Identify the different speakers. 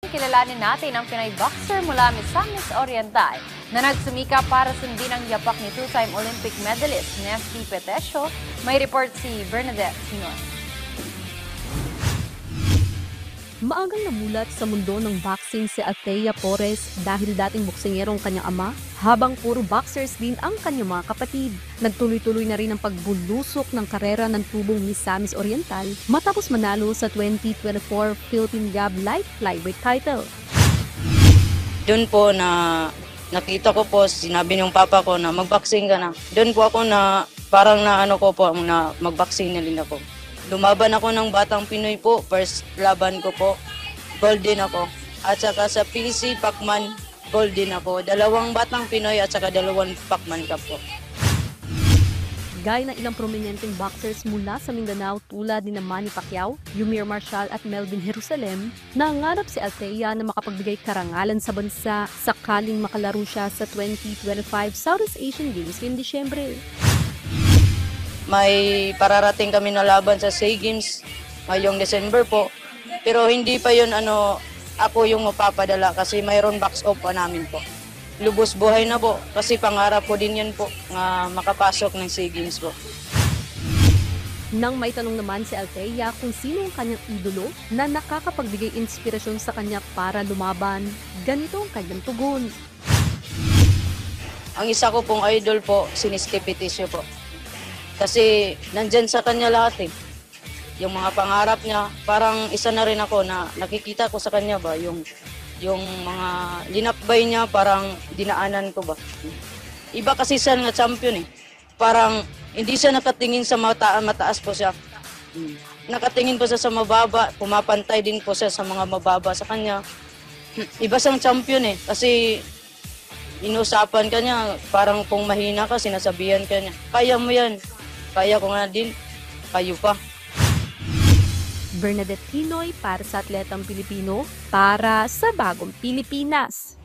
Speaker 1: kilalanin natin ang Pinay boxer mula Misamis Oriental na nagsumika para sundin ang yapak ni two-time Olympic medalist Nesty Petesio. May report si Bernadette Hinoy.
Speaker 2: Maagang namulat sa mundo ng boxing si Althea Porres dahil dating boksingerong kanyang ama, habang puro boxers din ang kanyang mga kapatid. Nagtuloy-tuloy na rin ang pagbulusok ng karera ng tubong Misamis Oriental matapos manalo sa 2024 Philippine Gab Light Flyweight title.
Speaker 3: Doon po na nakita ko po, sinabi ng papa ko na magboxing ka na. Doon po ako na parang na ano ko po na magboxing na rin ako. Lumaban ako ng Batang Pinoy po, first laban ko po, golden ako. At saka sa PC Pacman, golden ako. 2 Batang Pinoy at saka 2 Pacman Cup po.
Speaker 2: Gaya ng ilang prominenteng boxers mula sa Mindanao tulad ni Manny Pacquiao, Yumir Marshall at Melvin Jerusalem, nangangarap si Althea na makapagbigay karangalan sa bansa sakaling makalaro siya sa 2025 Southeast Asian Games ngayong Disyembre.
Speaker 3: May pararating kami na laban sa SEA Games ngayong December po. Pero hindi pa yun ako yung mapapadala kasi mayroon box off pa namin po. Lubos buhay na po kasi pangarap ko din yun po na makapasok ng SEA Games po.
Speaker 2: Nang may tanong naman si Althea kung sino ang kanyang idolo na nakakapagbigay inspirasyon sa kanya para lumaban, ganito ang kanyang tugon.
Speaker 3: Ang isa ko pong idol po, si Nesty Petesio po. Kasi nandyan sa kanya lahat eh. Yung mga pangarap niya, parang isa na rin ako na nakikita ko sa kanya ba, yung mga linakbay niya, parang dinaanan ko ba. Iba kasi siya nga champion eh. Parang hindi siya nakatingin sa mataas po siya. Nakatingin po siya sa mababa, pumapantay din po siya sa mga mababa sa kanya. Iba siyang champion eh, kasi inusapan ka niya, parang kung mahina ka, sinasabihan ka niya, kaya mo yan. Kaya ko nga din, kayo pa.
Speaker 2: Bernadette Hinoy para sa Atletang Pilipino, para sa Bagong Pilipinas.